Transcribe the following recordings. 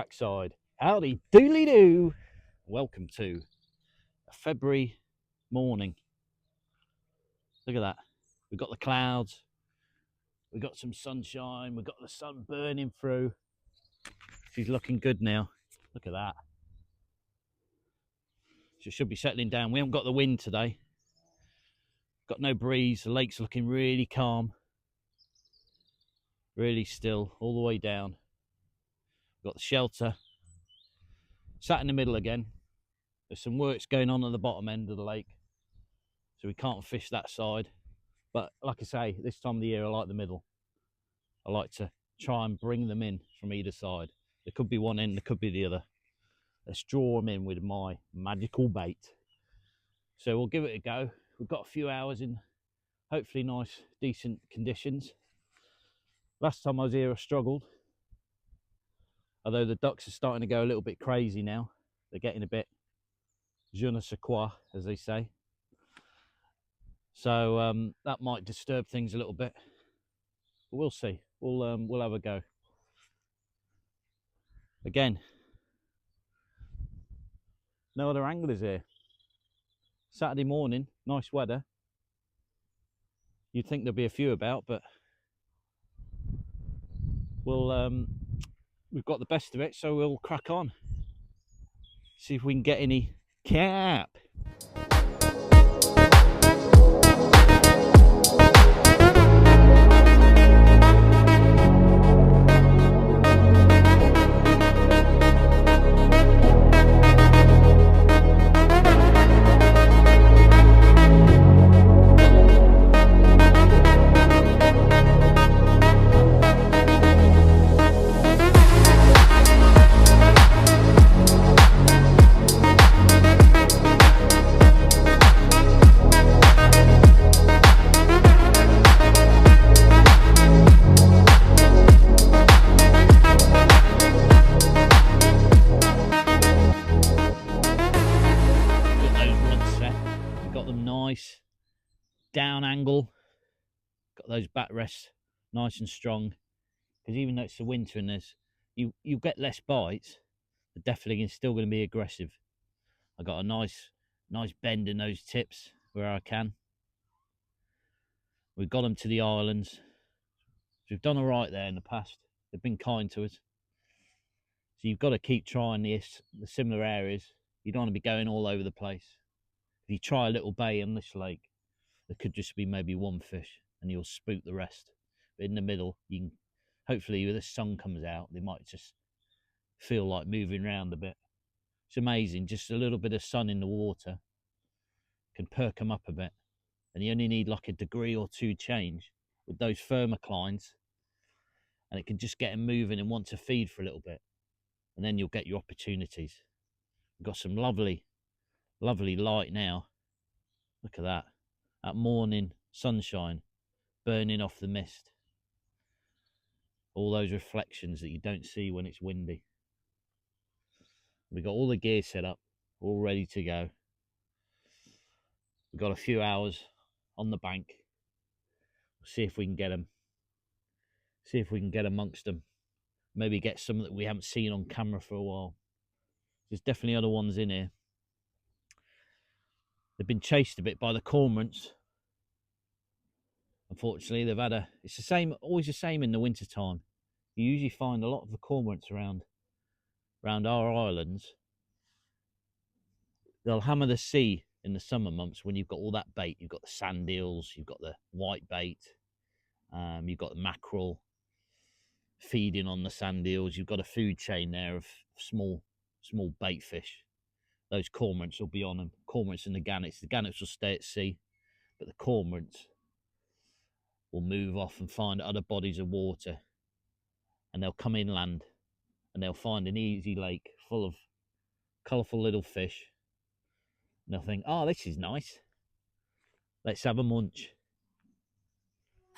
backside. Howdy doodly doo. Welcome to a February morning. Look at that. We've got the clouds. We've got some sunshine. We've got the sun burning through. She's looking good now. Look at that. She should be settling down. We haven't got the wind today. Got no breeze. The lake's looking really calm. Really still all the way down. Got the shelter. Sat in the middle again. There's some works going on at the bottom end of the lake, so we can't fish that side. But like I say, this time of the year I like the middle. I like to try and bring them in from either side. There could be one end, there could be the other. Let's draw them in with my magical bait. So we'll give it a go. We've got a few hours in hopefully nice, decent conditions. Last time I was here I struggled. Although the ducks are starting to go a little bit crazy now. They're getting a bit je ne sais quoi, as they say. So that might disturb things a little bit. But we'll see. We'll have a go. Again, no other anglers here. Saturday morning, nice weather. You'd think there'd be a few about, but we've got the best of it, so we'll crack on. See if we can get any carp. Nice down angle, got those back rests nice and strong, because even though it's the winter and you get less bites, the definitely is still going to be aggressive. I got a nice bend in those tips where I can. We've got them to the islands. We've done all right there in the past. They've been kind to us, so you've got to keep trying the similar areas. You don't want to be going all over the place. If you try a little bay in this lake, there could just be maybe one fish and you'll spook the rest. But in the middle, you can, hopefully when the sun comes out, they might just feel like moving around a bit. It's amazing, just a little bit of sun in the water can perk them up a bit. And you only need like a degree or two change with those thermoclines, and it can just get them moving and want to feed for a little bit. And then you'll get your opportunities. We've got some lovely light now. Look at that morning sunshine burning off the mist, all those reflections that you don't see when it's windy. We've got all the gear set up, all ready to go. We've got a few hours on the bank. We'll see if we can get amongst them, maybe get some that we haven't seen on camera for a while. There's definitely other ones in here. They've been chased a bit by the cormorants. Unfortunately, they've had it's the same, always the same in the winter time. You usually find a lot of the cormorants around our islands. They'll hammer the sea in the summer months when you've got all that bait. You've got the sand eels, you've got the white bait, you've got the mackerel feeding on the sand eels. You've got a food chain there of small bait fish. Those cormorants will be on them. Cormorants and the gannets. The gannets will stay at sea, but the cormorants will move off and find other bodies of water, and they'll come inland and they'll find an easy lake full of colourful little fish, and they'll think, oh, this is nice, let's have a munch.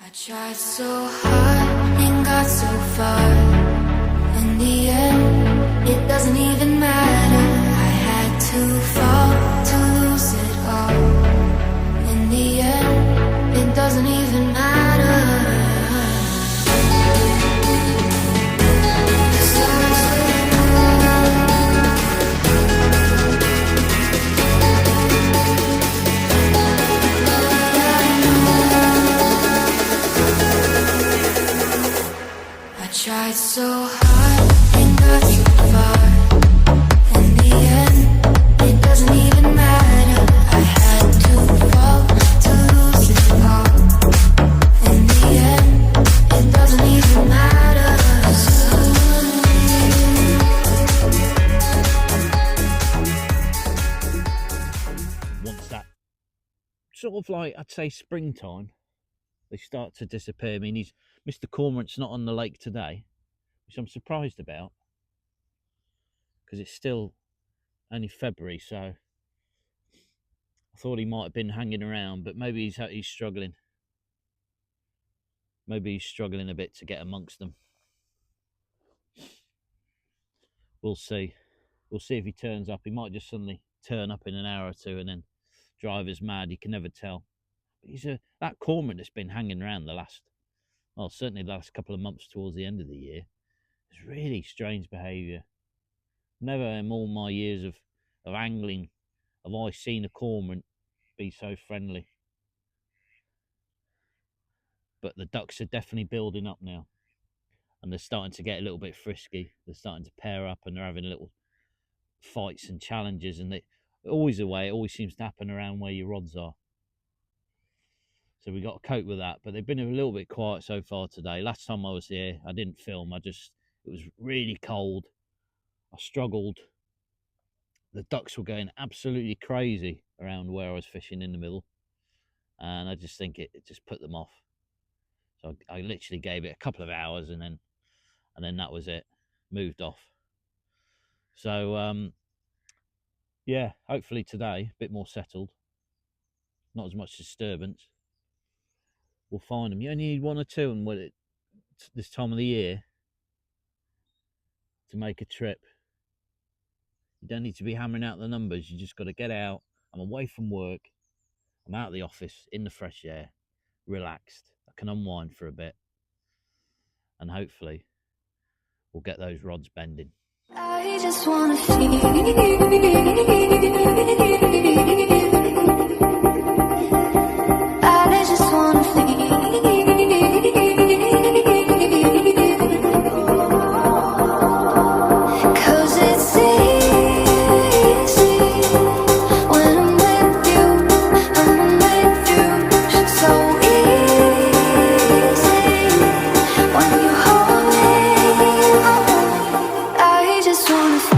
I tried so hard and got so far. In the end, it doesn't even matter. I had to fall to lose it all. In the end, it doesn't even matter. So sort of like, I'd say springtime, they start to disappear. I mean, Mr. Cormorant's not on the lake today, which I'm surprised about, because it's still only February, so I thought he might have been hanging around, but maybe he's struggling. Maybe he's struggling a bit to get amongst them. We'll see. We'll see if he turns up. He might just suddenly turn up in an hour or two and then drive us mad. You can never tell. But that cormorant that's been hanging around certainly the last couple of months towards the end of the year. It's really strange behaviour. Never in all my years of angling have I seen a cormorant be so friendly. But the ducks are definitely building up now, and they're starting to get a little bit frisky. They're starting to pair up, and they're having little fights and challenges, and it always seems to happen around where your rods are. So we got to cope with that. But they've been a little bit quiet so far today. Last time I was here, I didn't film. It was really cold. I struggled. The ducks were going absolutely crazy around where I was fishing in the middle, and I just think it just put them off. So I literally gave it a couple of hours, and then that was it. Moved off. So yeah, hopefully today a bit more settled, not as much disturbance. We'll find them. You only need one or two, and this time of the year to make a trip. You don't need to be hammering out the numbers. You just got to get out. I'm away from work. I'm out of the office in the fresh air, relaxed. I can unwind for a bit, and hopefully we'll get those rods bending. I just wanna feel. I just wanna feel. 'Cause it's easy when I'm with you. I'm with you. So easy when you hold me. I just wanna feel.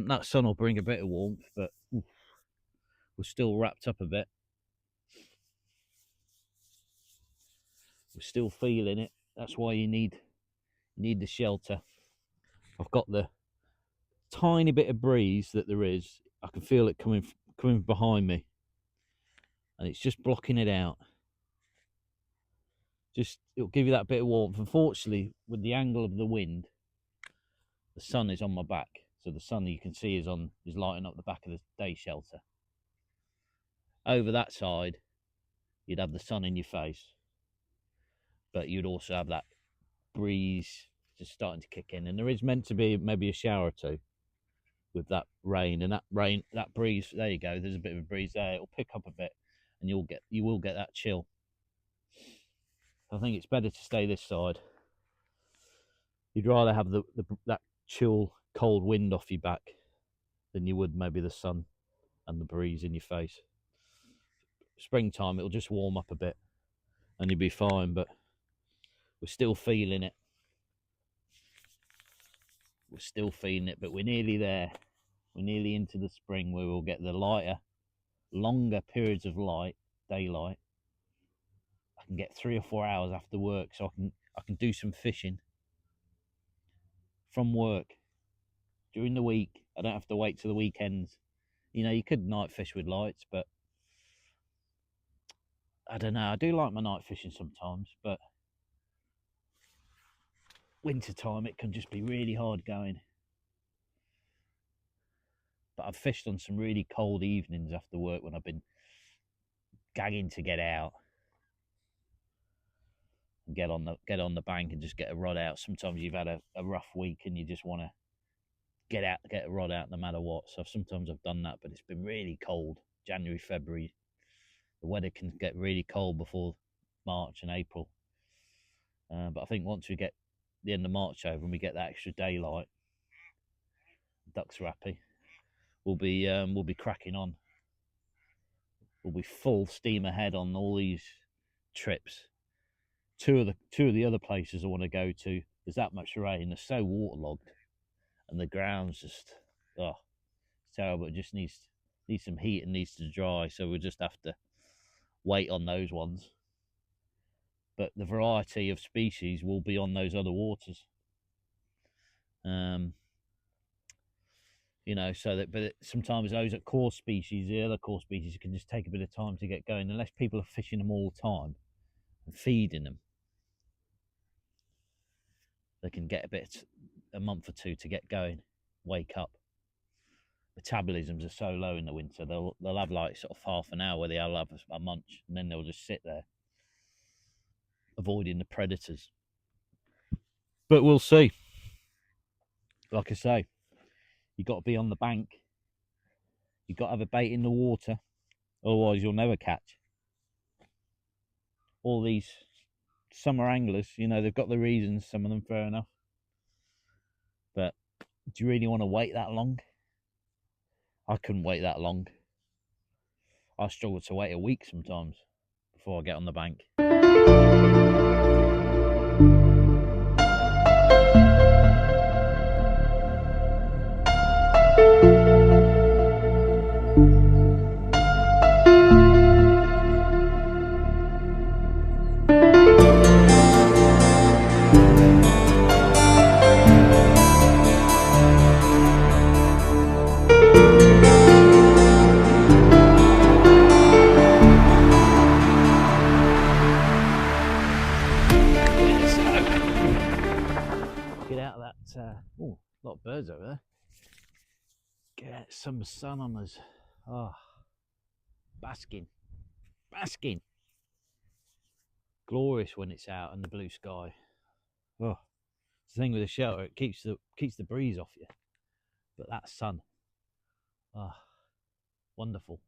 That sun will bring a bit of warmth, but we're still wrapped up a bit. We're still feeling it. That's why you need the shelter. I've got the tiny bit of breeze that there is. I can feel it coming behind me, and it's just blocking it out. It'll give you that bit of warmth. Unfortunately, with the angle of the wind, the sun is on my back. So the sun you can see is lighting up the back of the day shelter. Over that side, you'd have the sun in your face, but you'd also have that breeze just starting to kick in. And there is meant to be maybe a shower or two with that rain, and that breeze. There you go. There's a bit of a breeze there. It'll pick up a bit, and you will get that chill. I think it's better to stay this side. You'd rather have that chill, cold wind off your back than you would maybe the sun and the breeze in your face. Springtime, it'll just warm up a bit and you'll be fine, but we're still feeling it. But we're nearly there. We're nearly into the spring where we'll get the longer periods of daylight. I can get 3 or 4 hours after work, so I can do some fishing from work during the week. I don't have to wait till the weekends. You could night fish with lights, but I don't know. I do like my night fishing sometimes, but winter time it can just be really hard going. But I've fished on some really cold evenings after work when I've been gagging to get out and get on the bank and just get a rod out. Sometimes you've had a rough week and you just want to get a rod out no matter what. So sometimes I've done that, but it's been really cold. January, February, the weather can get really cold before March and April. But I think once we get the end of March over and we get that extra daylight, ducks are happy. We'll be cracking on. We'll be full steam ahead on all these trips. Two of the other places I want to go to, there's that much rain, they're so waterlogged, and the ground's just it's terrible. It just needs some heat and needs to dry. So we'll just have to wait on those ones. But the variety of species will be on those other waters. You know, so that, but sometimes those at core species, the other core species, can just take a bit of time to get going, unless people are fishing them all the time and feeding them. They can get a month or two to get going, wake up. Metabolisms are so low in the winter, they'll have like sort of half an hour where they'll have a munch, and then they'll just sit there, avoiding the predators. But we'll see. Like I say, you've got to be on the bank. You've got to have a bait in the water, otherwise you'll never catch. All these summer anglers, you know, they've got the reasons, some of them, fair enough. But do you really want to wait that long? I couldn't wait that long. I struggle to wait a week sometimes before I get on the bank. Oh, a lot of birds over there. Get some sun on us. Oh, basking. Glorious when it's out and the blue sky. Oh, it's the thing with the shelter, it keeps the breeze off you. But that sun, oh, wonderful.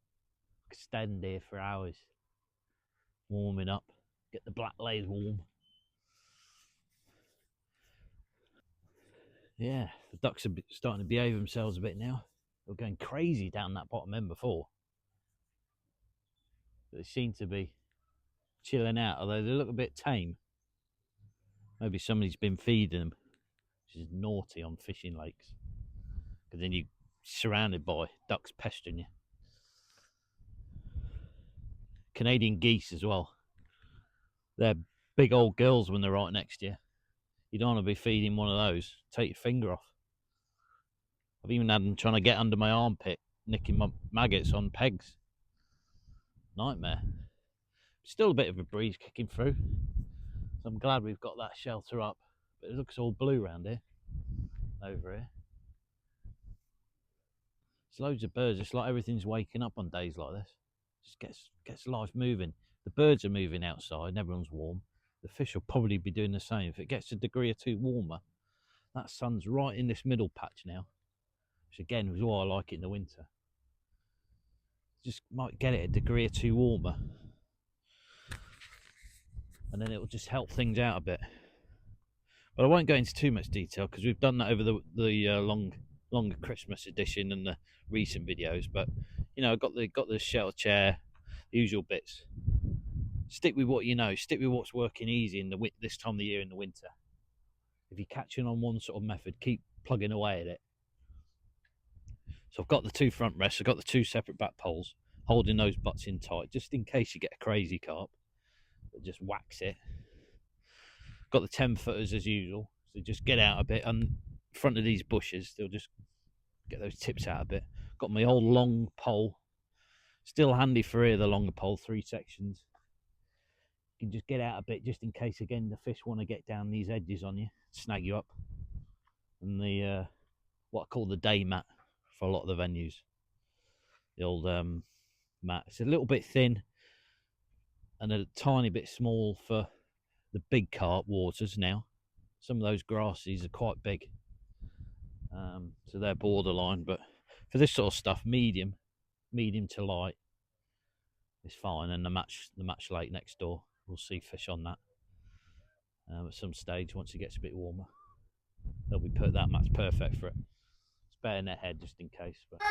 Could stand here for hours, warming up. Get the black lays warm. Yeah, the ducks are starting to behave themselves a bit now. They were going crazy down that bottom end before. But they seem to be chilling out, although they look a bit tame. Maybe somebody's been feeding them, which is naughty on fishing lakes. Because then you're surrounded by ducks pestering you. Canadian geese as well. They're big old girls when they're right next to you. You don't want to be feeding one of those. Take your finger off. I've even had them trying to get under my armpit, nicking my maggots on pegs. Nightmare. Still a bit of a breeze kicking through. So I'm glad we've got that shelter up. But it looks all blue around here. Over here. There's loads of birds. It's like everything's waking up on days like this. Just gets life moving. The birds are moving outside and everyone's warm. The fish will probably be doing the same. If it gets a degree or two warmer, that sun's right in this middle patch now, which again is why I like it in the winter. Just might get it a degree or two warmer, and then it will just help things out a bit. But I won't go into too much detail because we've done that over the longer Christmas edition and the recent videos. But you know, I've got the shelter chair, the usual bits. Stick with what you know. Stick with what's working easy in this time of the year in the winter. If you're catching on one sort of method, keep plugging away at it. So I've got the two front rests. I've got the two separate back poles, holding those butts in tight, just in case you get a crazy carp that just whacks it. Got the 10 footers as usual. So just get out a bit in front of these bushes. They'll just get those tips out a bit. Got my old long pole. Still handy for here, the longer pole, 3 sections. You can just get out a bit just in case, again, the fish want to get down these edges on you, snag you up. And the what I call the day mat for a lot of the venues. the old mat. It's a little bit thin and a tiny bit small for the big carp waters now. Some of those grasses are quite big, so they're borderline, but for this sort of stuff, medium to light is fine. And the match lake next door, we'll see fish on that at some stage once it gets a bit warmer. They'll be put that match perfect for it. It's bayonet head just in case, but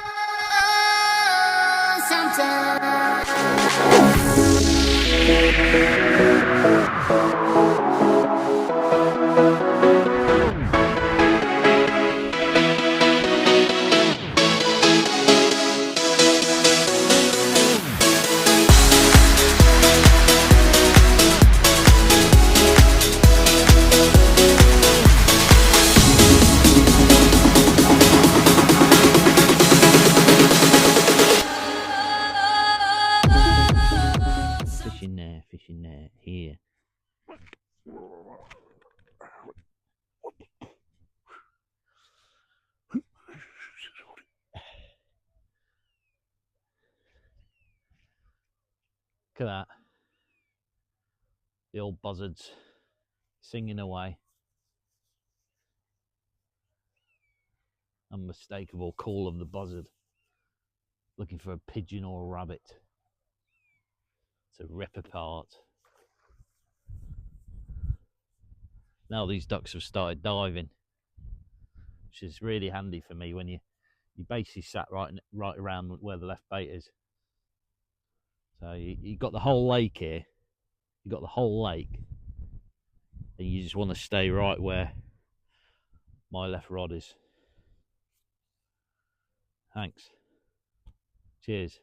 fishing there, here. Look at that. The old buzzards singing away. Unmistakable call of the buzzard. Looking for a pigeon or a rabbit to rip apart. Now these ducks have started diving, which is really handy for me when you basically sat right around where the left bait is. So you got the whole lake here. You got the whole lake, and you just want to stay right where my left rod is. Thanks. Cheers.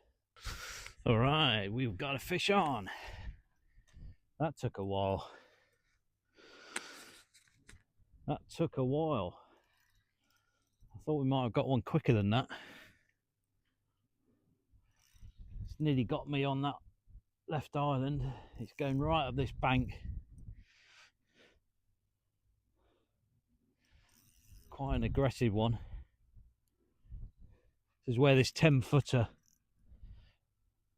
All right, we've got a fish on. That took a while. I thought we might have got one quicker than that. It's nearly got me on that left island. It's going right up this bank. Quite an aggressive one. This is where this 10-footer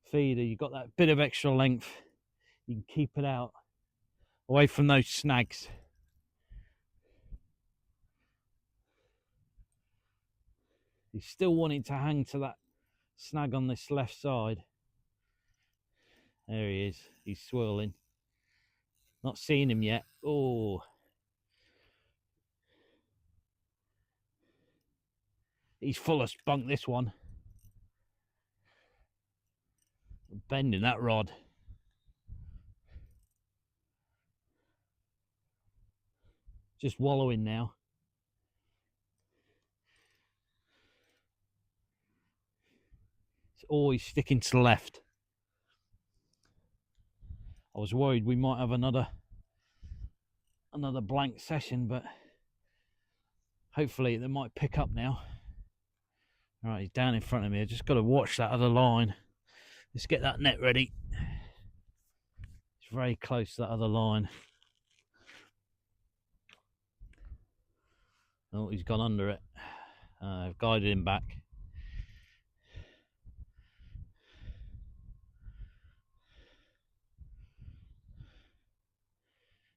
feeder, you've got that bit of extra length. You can keep it out away from those snags. He's still wanting to hang to that snag on this left side. There he is. He's swirling. Not seeing him yet. Oh. He's full of spunk, this one. Bending that rod. Just wallowing now. It's always sticking to the left. I was worried we might have another blank session, but hopefully they might pick up now. All right, he's down in front of me. I just got to watch that other line. Let's get that net ready. It's very close to that other line. Oh, he's gone under it. I've guided him back.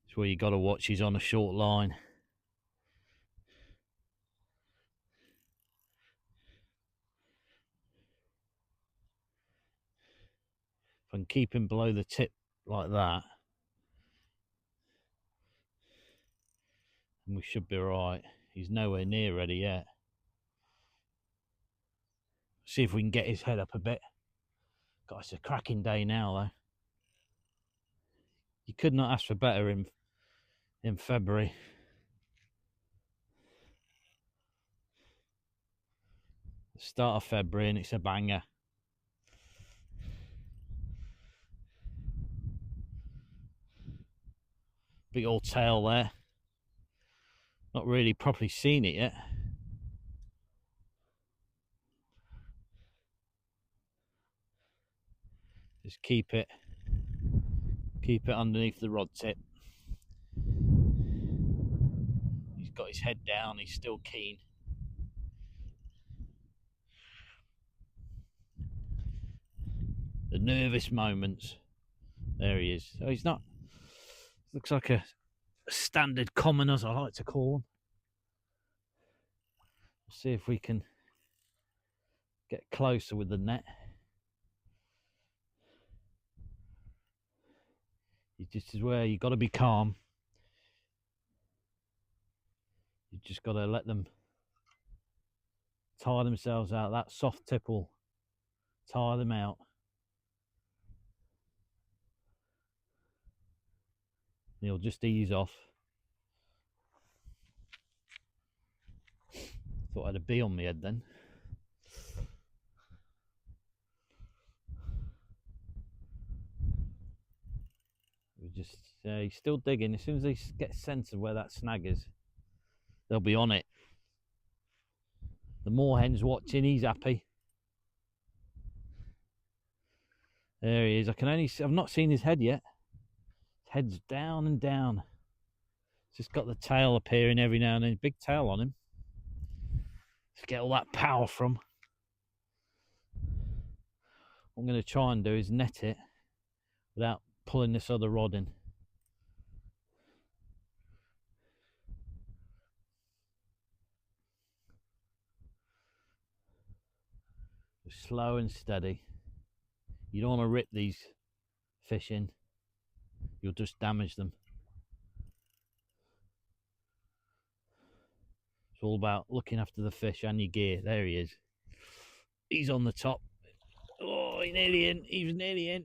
It's where you got to watch. He's on a short line. If I can keep him below the tip like that, and we should be right. He's nowhere near ready yet. See if we can get his head up a bit. God, it's a cracking day now though. You could not ask for better in February. The start of February, and it's a banger. Big old tail there. Not really properly seen it yet. Just keep it underneath the rod tip. He's got his head down, he's still keen. The nervous moments. There he is. So he's not. Looks like a standard common, as I like to call them. We'll see if we can get closer with the net. This is where you've got to be calm. You just got to let them tire themselves out. That soft tip will tire them out. He'll just ease off. Thought I had a bee on my head then. He's still digging. As soon as they get a sense of where that snag is, they'll be on it. The moorhen's watching. He's happy. There he is. I've not seen his head yet. His head's down and down. It's just got the tail appearing every now and then. Big tail on him. Let's get all that power from. What I'm going to try and do is net it without pulling this other rod in. Just slow and steady. You don't want to rip these fish in. You'll just damage them. It's all about looking after the fish and your gear. There he is. He's on the top. Oh, he's nearly in. He's nearly in.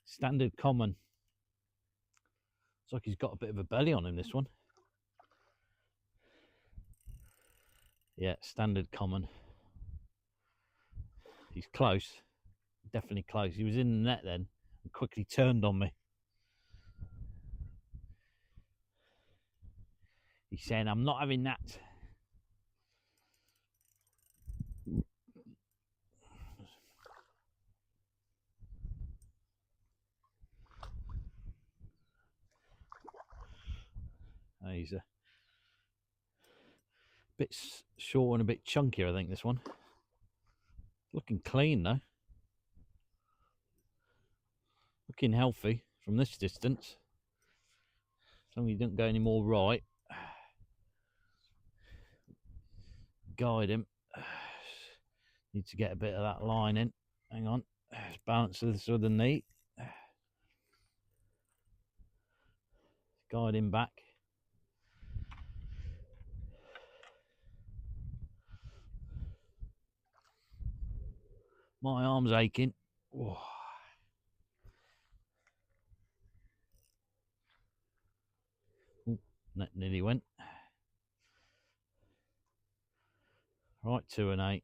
Standard common. Looks like he's got a bit of a belly on him, this one. Yeah, standard common. He's close. Definitely close. He was in the net then and quickly turned on me. He's saying, I'm not having that. Oh, he's a bit short and a bit chunkier, I think, this one. Looking clean, though. Looking healthy from this distance. As long as you don't go any more right. Guide him. Need to get a bit of that line in. Hang on. Balance this with the knee. Guide him back. My arm's aching. Oh. That nearly went. Right, 2 and 8.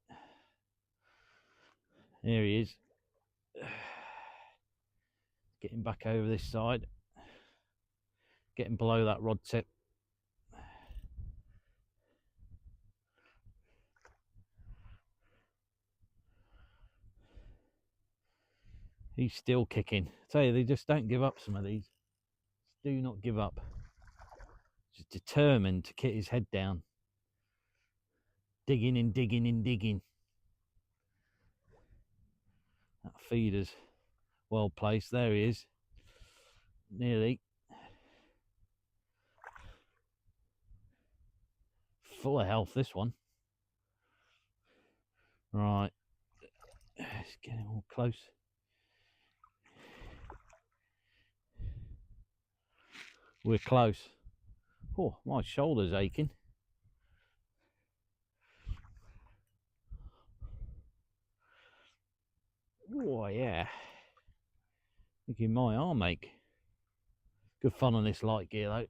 Here he is. Getting back over this side. Getting below that rod tip. He's still kicking. I tell you, they just don't give up, some of these. Just do not give up. Just determined to get his head down. Digging and digging and digging. That feeder's well placed. There he is. Nearly. Full of health, this one. Right. Let's get him all close. We're close. Oh, my shoulder's aching. Oh, yeah. Making my arm ache. Good fun on this light gear, though.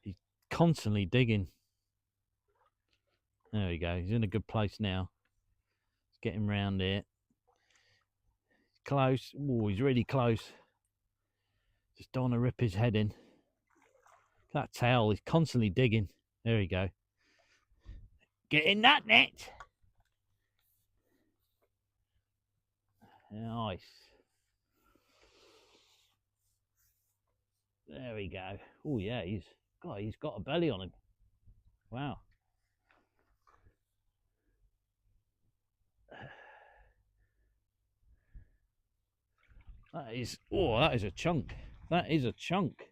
He's constantly digging. There we go. He's in a good place now. Let's get him round here. Close. Oh, he's really close. Just don't want to rip his head in. That tail, he's constantly digging. There we go. Get in that net. Nice. There we go. Oh yeah, he's got a belly on him. Wow. That is a chunk. That is a chunk.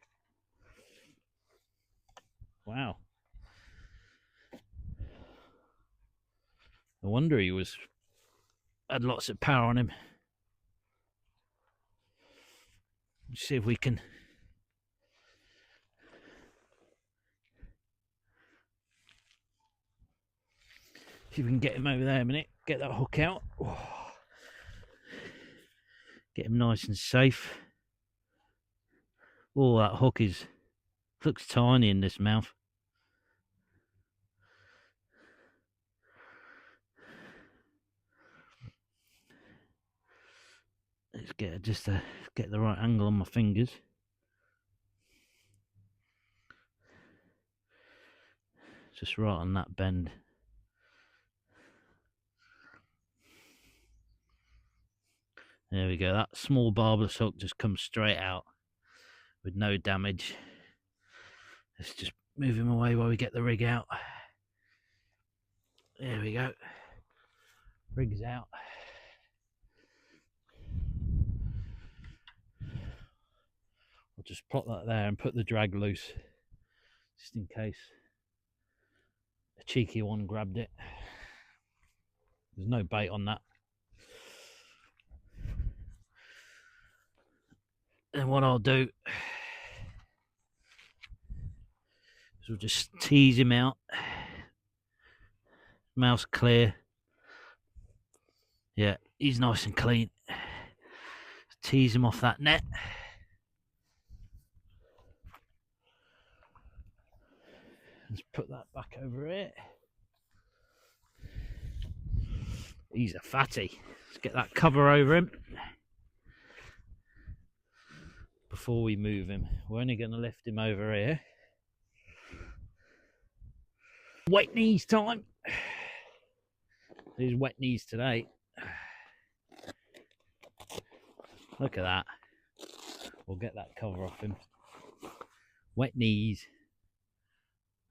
Wow. No wonder he had lots of power on him. Let's see if we can get him over there a minute. Get that hook out. Oh. Get him nice and safe. Oh, that hook looks tiny in this mouth. Let's get the right angle on my fingers. Just right on that bend. There we go. That small barbless hook just comes straight out with no damage. Let's just move him away while we get the rig out. There we go. Rig's out. I'll just plot that there and put the drag loose, just in case a cheeky one grabbed it. There's no bait on that. And what I'll do is we'll just tease him out. Mouth's clear. Yeah, he's nice and clean. Tease him off that net. Let's put that back over here. He's a fatty. Let's get that cover over him before we move him. We're only going to lift him over here. Wet knees time. These wet knees today. Look at that. We'll get that cover off him. Wet knees.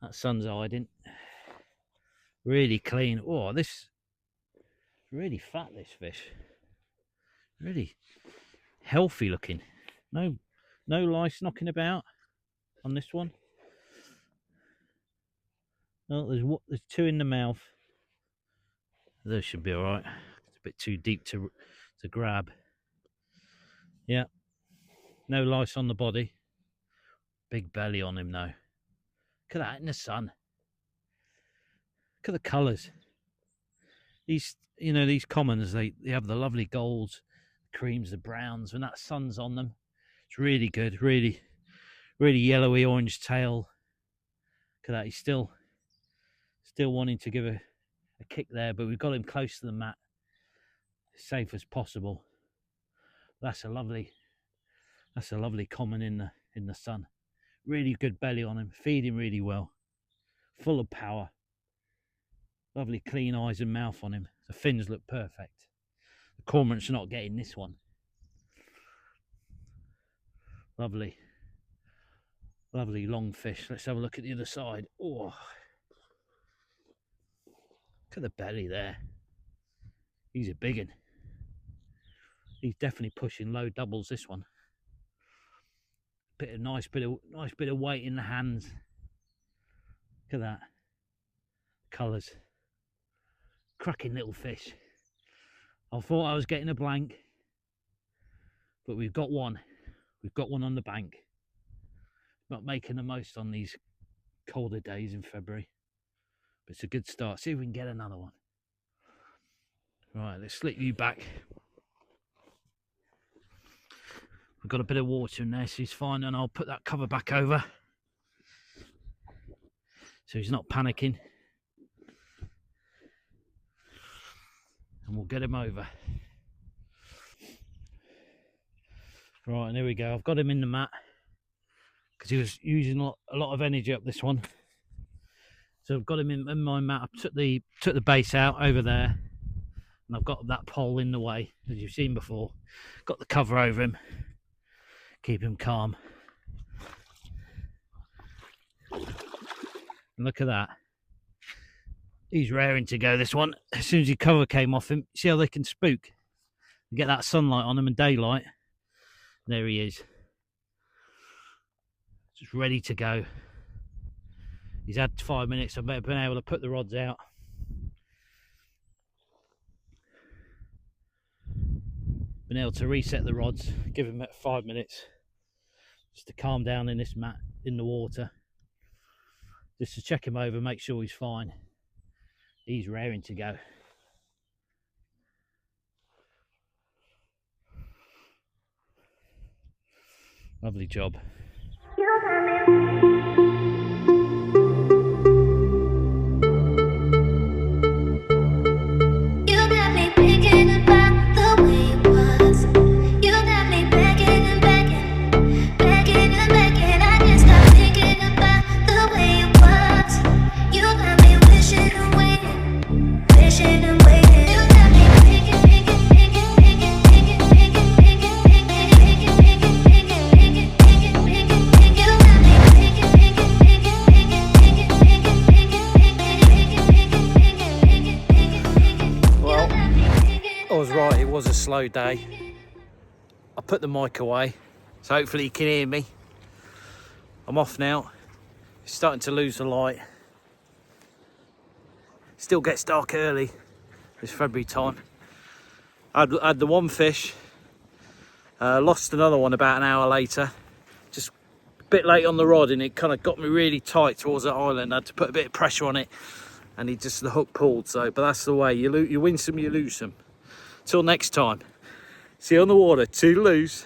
That sun's hiding. Really clean. Oh, this really fat, this fish. Really healthy looking. No lice knocking about on this one. No, there's two in the mouth. Those should be all right. It's a bit too deep to grab. Yeah. No lice on the body. Big belly on him though. Look at that in the sun. Look at the colours. These commons, they have the lovely golds, creams, the browns. When that sun's on them, it's really good. Really, really yellowy orange tail. Look at that. He's still wanting to give a kick there, but we've got him close to the mat, as safe as possible. That's a lovely common in the sun. Really good belly on him, feeding really well, full of power. Lovely clean eyes and mouth on him. The fins look perfect. The cormorant's not getting this one. Lovely long fish. Let's have a look at the other side. Oh, look at the belly there. He's a big one. He's definitely pushing low doubles, this one. Nice bit of weight in the hands. Look at that. Colours. Cracking little fish. I thought I was getting a blank, but we've got one. We've got one on the bank. Not making the most on these colder days in February, but it's a good start. See if we can get another one. Right, let's slip you back. We've got a bit of water in there, so he's fine, and I'll put that cover back over so he's not panicking, and we'll get him over. Right, and here we go. I've got him in the mat because he was using a lot of energy up this one, so I've got him in my mat. I took the base out over there, and I've got that pole in the way, as you've seen before. Got the cover over him. Keep him calm. And look at that. He's raring to go, this one. As soon as your cover came off him, see how they can spook? You get that sunlight on him and daylight. There he is. Just ready to go. He's had 5 minutes. I've been able to put the rods out. Been able to reset the rods, give him 5 minutes just to calm down in this mat in the water. Just to check him over, make sure he's fine. He's raring to go. Lovely job. Right, it was a slow day. I put the mic away, so hopefully you can hear me. I'm off now. It's starting to lose the light. Still gets dark early this February time. I had the one fish, lost another one about an hour later. Just a bit late on the rod, and it kind of got me really tight towards that island. I had to put a bit of pressure on it, and the hook pulled. So, but that's the way. You win some, you lose some. Till next time, see you on the water. Toodaloos.